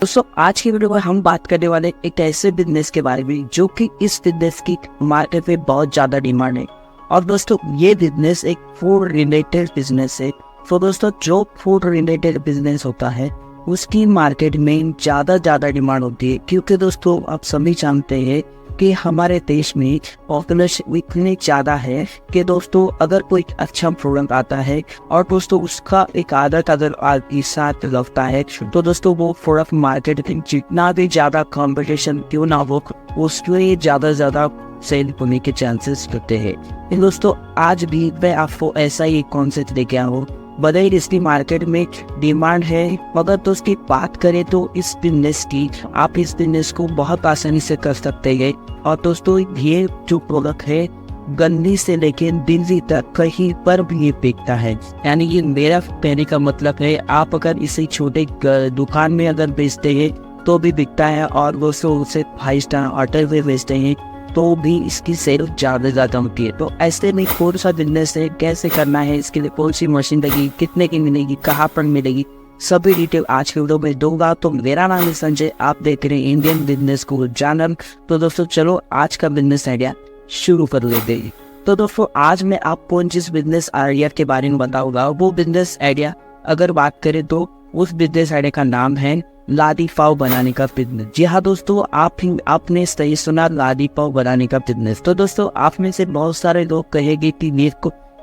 दोस्तों आज की वीडियो में हम बात करने वाले एक ऐसे बिजनेस के बारे में जो कि इस बिजनेस की मार्केट में बहुत ज्यादा डिमांड है। और दोस्तों ये बिजनेस एक फूड रिलेटेड बिजनेस है। तो दोस्तों जो फूड रिलेटेड बिजनेस होता है उसकी मार्केट में ज्यादा डिमांड होती है, क्योंकि दोस्तों आप सभी जानते हैं कि हमारे देश में पॉपुलेशन इतनी ज़्यादा है कि दोस्तों अगर कोई अच्छा प्रोडक्ट आता है और दोस्तों उसका एक आदत अगर आपके साथ लगता है तो दोस्तों वो प्रोडक्ट मार्केट में जितना भी ज़्यादा कंपटीशन क्यों ना हो उसमें ज़्यादा सेल होने के चांसेस होते हैं। दोस्तों आज भी मैं आपको ऐसा ही कॉन्सेप्ट लेके आया हूँ। भले ही इसकी मार्केट में डिमांड है मगर तो उसकी बात करें तो इस बिजनेस की आप इस बिजनेस को बहुत आसानी से कर सकते हैं। और दोस्तों ये जो प्रोडक्ट है गंदी से लेके दिल्ली तक कहीं पर भी ये बिकता है। यानी ये मेरा कहने का मतलब है आप अगर इसे छोटे दुकान में अगर बेचते हैं तो भी बिकता है, और दोस्तों उसे 5 स्टार होटल में बेचते हैं तो भी इसकी सेल ज़्यादा होती है। तो ऐसे में कौन सा बिजनेस है, कैसे करना है, इसके लिए कौन सी मशीन लगेगी, कितने की मिलेगी, कहाँ पर मिलेगी, सभी डिटेल आज के वीडियो में दूंगा। तो मेरा नाम है संजय, आप देख रहे हैं इंडियन बिजनेस स्कूल चैनल। तो दोस्तों चलो आज का बिजनेस आइडिया शुरू कर लेते हैं। तो दोस्तों आज मैं आपको जिस बिजनेस आइडिया के बारे में बताऊंगा वो बिजनेस आइडिया अगर बात करें तो उस बिजनेस आइडिया का नाम है लादी पाव बनाने का बिजनेस। जी हाँ दोस्तों आपने सही सुना, लादी पाव बनाने का बिजनेस। तो दोस्तों आप में से बहुत सारे लोग कहेंगे कि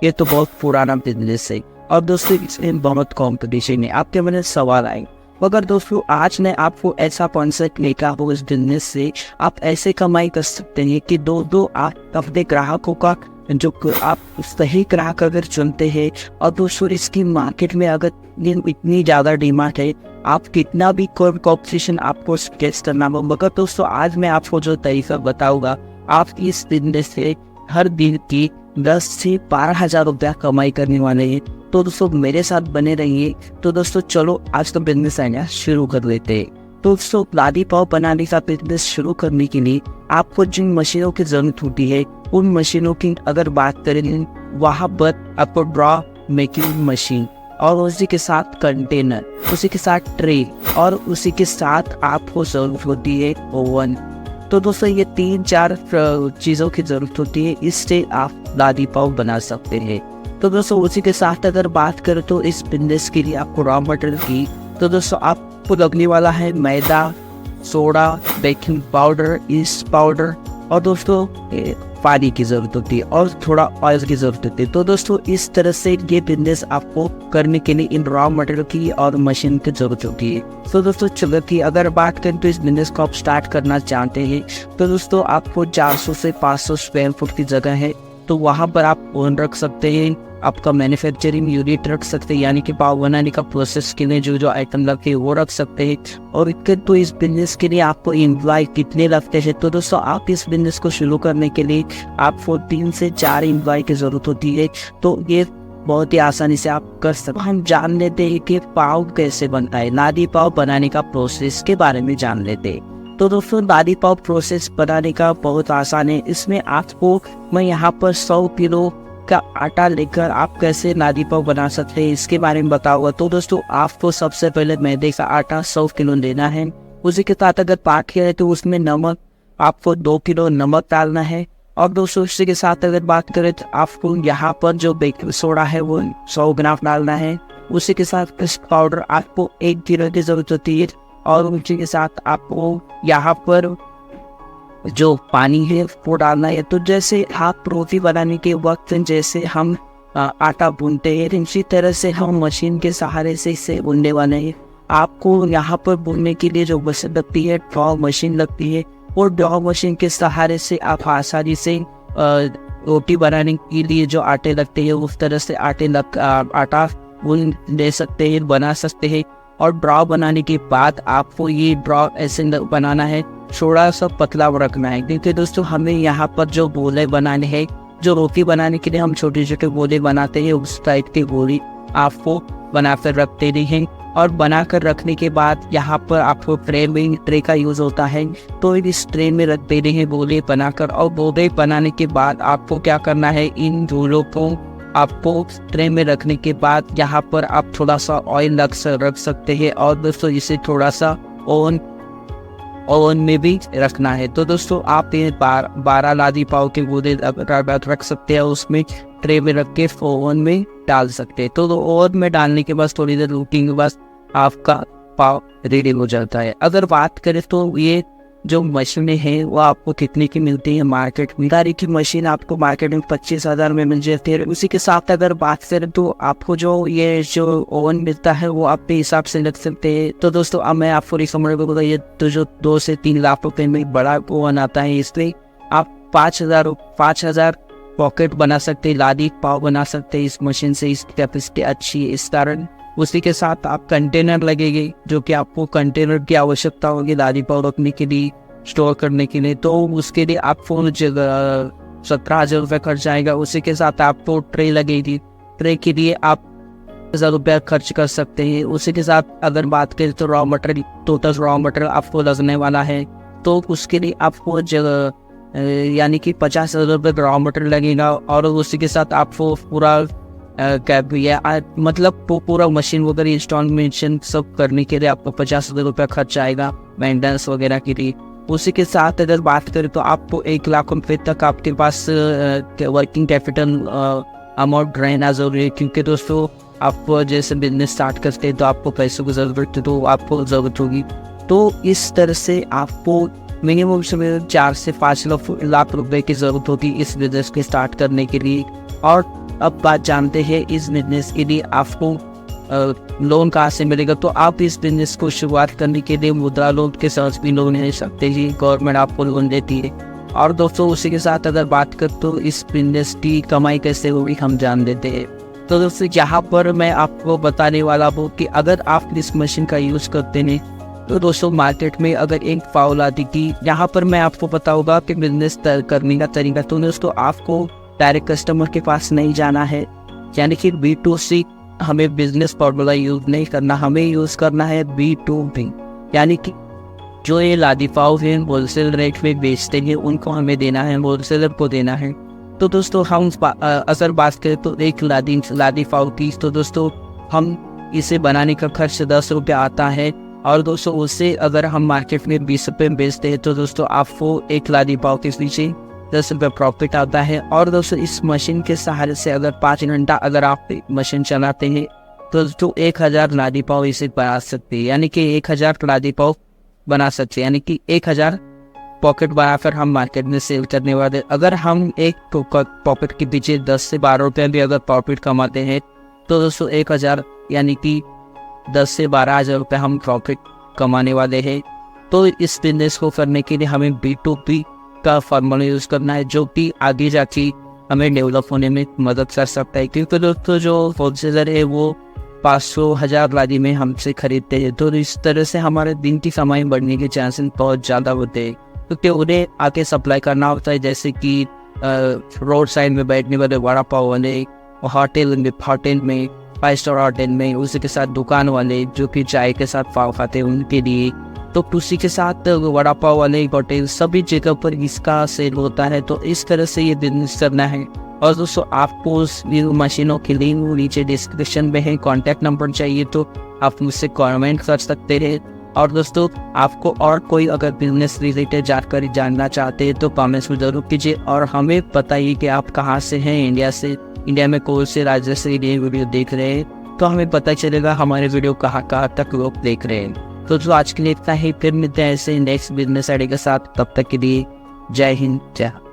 ये तो बहुत पुराना बिजनेस है और दोस्तों इसमें बहुत कॉम्पिटिशन है, आपके मन में सवाल आए। मगर दोस्तों आज मैं आपको ऐसा कॉन्सेप्ट लेकर हो इस बिजनेस से आप ऐसे कमाई कर सकते हैं कि दो आप अपने ग्राहकों का जो आप सही ग्राहक अगर चुनते हैं और दोस्तों इसकी मार्केट में अगर इतनी ज़्यादा डिमांड है आप कितना भी कॉम्पिटिशन आपको स्केच करना हो। मगर दोस्तों आज मैं आपको जो तरीका बताऊंगा आप इस बिजनेस से हर दिन की 10 से 12,000 रुपया कमाई करने वाले हैं। तो दोस्तों मेरे साथ बने रहिए। तो दोस्तों चलो आज का बिजनेस आइडिया शुरू कर लेते हैं। तो दोस्तों लादी पाव बनाने का बिजनेस शुरू करने के लिए आपको जिन मशीनों की जरूरत होती है उन मशीनों की अगर बात करें वहाँ पर आपको ड्रॉ मेकिंग मशीन और उसी के साथ कंटेनर, उसी के साथ ट्रे और उसी के साथ आपको जरूरत होती है ओवन। तो दोस्तों ये 3-4 चीज़ों की जरूरत होती है, इससे आप लादी पाव बना सकते हैं। तो दोस्तों उसी के साथ अगर बात करें तो इस बिजनेस के लिए आपको रॉ मटेरियल की तो दोस्तों आपको लगने वाला है मैदा, soda, baking powder, yeast powder और दोस्तों पानी की ज़रूरत होती है और थोड़ा ऑयल की ज़रूरत होती है। तो दोस्तों इस तरह से ये बिजनेस आपको करने के लिए इन रॉ मटेरियल की और मशीन की ज़रूरत होती है। तो दोस्तों चलो की अगर बात करें तो इस बिजनेस को आप स्टार्ट करना चाहते हैं तो दोस्तों आपको 400 से 500 स्क्वायर फुट की जगह है तो वहाँ पर आप ओवन रख सकते हैं, आपका मैन्युफैक्चरिंग यूनिट रख सकते हैं, यानी कि पाव बनाने का प्रोसेस के लिए जो आइटम लगते हैं वो रख सकते हैं। और तो इस बिजनेस के लिए आपको एम्प्लॉय कितने लगते हैं तो दोस्तों आप इस बिजनेस को शुरू करने के लिए आपको 3 से 4 एम्प्लॉय की जरूरत होती है। तो ये बहुत ही आसानी से आप कर सकते हैं। हम जान लेते हैं कि पाव कैसे बनता है, लादी पाव बनाने का प्रोसेस के बारे में जान लेते हैं। तो दोस्तों लादी पाव प्रोसेस बनाने का बहुत आसान है। इसमें आपको मैं यहाँ पर 100 किलो का आटा लेकर आप कैसे लादी पाव बना सकते हैं इसके बारे में बताऊंगा। तो दोस्तों आपको सबसे पहले मैदे का आटा 100 किलो लेना है। उसी के साथ अगर बात करें तो उसमें नमक आपको 2 किलो नमक डालना है। और दोस्तों इसी के साथ अगर बात करें तो आपको यहाँ पर जो बेकिंग सोडा है वो 100 ग्राम डालना है। उसी के साथ ईस्ट पाउडर आपको 1 किलो की जरूरत होती है। और उसी के साथ आपको यहाँ पर जो पानी है वो डालना है। तो जैसे आप रोटी बनाने के वक्त जैसे हम आटा भूनते हैं इसी तरह से हम मशीन के सहारे से इसे भूनने वाले हैं। आपको यहाँ पर भूनने के लिए जो मशीन लगती है ड्रॉ मशीन लगती है और ड्रॉ मशीन के सहारे से आप आसानी से रोटी बनाने के लिए जो आटे लगते हैं उस तरह से आटा भून ले सकते हैं, बना सकते हैं। और ड्रॉ बनाने के बाद आपको ये ड्रॉ ऐसे बनाना है, थोड़ा सा पतला रखना है क्योंकि दोस्तों हमें यहाँ पर जो गोले बनाने हैं, जो रोटी बनाने के लिए हम छोटे छोटे गोले बनाते हैं उस टाइप के गोले आपको बनाकर रखते हैं। और बनाकर रखने के बाद यहाँ पर आपको ट्रे का यूज़ होता है तो इस ट्रे में रख देने हैं गोले बनाकर। और गोले बनाने के बाद आपको क्या करना है, इन गोलों को आपको ट्रे में रखने के बाद यहाँ पर आप थोड़ा सा ऑयल रख सकते हैं और दोस्तों इसे थोड़ा सा ओवन में भी रखना है। तो दोस्तों आप ये 12 लादी पाव के गोले रख सकते हैं, उसमें ट्रे में रख के ओवन में डाल सकते हैं। तो ओवन में डालने के बाद थोड़ी देर रुकने के बाद आपका पाव रेडी हो जाता है। अगर बात करें तो ये जो मशीनें हैं वो आपको कितने की मिलती है मार्केट में? गाड़ी की मशीन आपको मार्केट में 25,000 में मिल जाती है। उसी के साथ अगर बात करें तो आपको जो ओवन मिलता है वो आप पे हिसाब से लग सकते हैं। तो दोस्तों अब मैं आपको रिकमेंड करूँगा, ये तो जो 2 से 3 लाख रुपए में बड़ा ओवन आता है, इसलिए आप 5,000 पॉकेट बना सकते हैं, लादी पाव बना सकते हैं इस मशीन से। इसकी कैपेसिटी अच्छी है इस कारण। उसी के साथ आप कंटेनर लगेंगे, जो कि आपको कंटेनर की आवश्यकता होगी लादी पाव रखने के लिए, स्टोर करने के लिए। तो उसके लिए आपको 17,000 रुपये खर्च आएगा। उसी के साथ आपको ट्रे लगेगी, ट्रे के लिए आप 1,000 रुपया खर्च कर सकते हैं। उसी के साथ अगर बात करें तो टोटल रॉ मटेरियल आपको लगने वाला है, तो उसके लिए आपको यानी कि 50,000 रुपये रॉ मटेरियल लगेगा। और उसी के साथ आपको पूरा मतलब पूरा मशीन वगैरह इंस्टॉलेशन सब करने के लिए आपको 50,000 रुपया खर्च आएगा मेंटेनेंस वगैरह के लिए। उसी के साथ अगर बात करें तो आपको 1 लाख रुपये तक आपके पास वर्किंग कैपिटल अमाउंट रहना जरूरी है, क्योंकि दोस्तों आप जैसे बिजनेस स्टार्ट करते हैं तो आपको पैसों की ज़रूरत है, तो आपको ज़रूरत होगी। तो इस तरह से आपको मिनिमम से 4 से 5 लाख रुपए की ज़रूरत होगी इस बिजनेस के स्टार्ट करने के लिए। और अब बात जानते हैं इस बिजनेस के लिए आपको लोन कहाँ से मिलेगा। तो आप इस बिजनेस को शुरुआत करने के लिए मुद्रा लोन के साथ भी लोन ले सकते हैं, गवर्नमेंट आपको लोन देती है। और दोस्तों उसी के साथ अगर बात कर तो इस बिजनेस की कमाई कैसे होगी हम जान लेते हैं। तो दोस्तों यहाँ पर मैं आपको बताने वाला हूँ कि अगर आप इस मशीन का यूज़ करते हैं तो दोस्तों मार्केट में अगर एक पाव लादी की, यहाँ पर मैं आपको बताऊँगा कि बिजनेस करने का तरीका। तो दोस्तों आपको डायरेक्ट कस्टमर के पास नहीं जाना है, यानी कि B2C हमें बिजनेस फॉर्मूला यूज नहीं करना, हमें यूज़ करना है B2B, यानी कि जो ये लादी पाव है होलसेल रेट में बेचते हैं उनको हमें देना है, होलसेलर को देना है। तो दोस्तों हम अगर बात करें तो एक लादी पाव की, तो दोस्तों हम इसे बनाने का खर्च 10 रुपये आता है। और दोस्तों उससे अगर हम मार्केट में 20 रुपये में बेचते हैं तो दोस्तों आपको एक लादी पाव के पीछे 10 रुपये प्रॉफिट आता है। और दोस्तों इस मशीन के सहारे से अगर 5 घंटा अगर आप मशीन चलाते हैं तो दोस्तों 1000 लादी पाव इसे बना सकते हैं, यानी कि 1000 लादी पाव बना सकते हैं, यानी कि 1000 पॉकेट बनाकर हम मार्केट में सेल करने वाले। अगर हम एक पॉकेट के पीछे 10 से 12 रुपये भी अगर प्रॉफिट कमाते हैं तो दोस्तों 1000 यानी कि 10 से 12,000 रुपये हम प्रॉफिट कमाने वाले हैं। तो इस बिजनेस को करने के लिए हमें B2B का फार्मूला यूज़ करना है, जो कि आगे जाके हमें डेवलप होने में मदद कर सकता है। क्योंकि दोस्तों जो होलसेलर है वो 500,000 लादी में हमसे खरीदते हैं, तो इस तरह से हमारे दिन की कमाई बढ़ने के चांसेस बहुत ज़्यादा होते हैं, क्योंकि उन्हें आके सप्लाई करना होता है। जैसे कि रोड साइड में बैठने वाले वड़ा पाव वाले, होटल में 5 स्टार होटल में, उसी के साथ दुकान वाले जो कि चाय के साथ पाव खाते हैं उनके लिए, तो उसी के साथ वड़ा पाव वाले होटल, सभी जगह पर इसका सेल होता है। तो इस तरह से ये बिजनेस करना है। और दोस्तों आपको उस मशीनों के लिंक नीचे डिस्क्रिप्शन में है, कॉन्टैक्ट नंबर चाहिए तो आप मुझसे कमेंट कर सकते हैं। और दोस्तों आपको और कोई अगर बिजनेस रिलेटेड जानकारी जानना चाहते हैं तो कमेंट्स में ज़रूर कीजिए और हमें बताइए कि आप कहाँ से हैं, इंडिया में कौन से राज्य से ये वीडियो देख रहे हैं, तो हमें पता चलेगा हमारे वीडियो कहाँ तक लोग देख रहे हैं। तो जो आज के लिए इतना ही, फिर मिलते हैं ऐसे नेक्स्ट बिजनेस आइडिया के साथ। तब तक के लिए जय हिंद, जय भारत।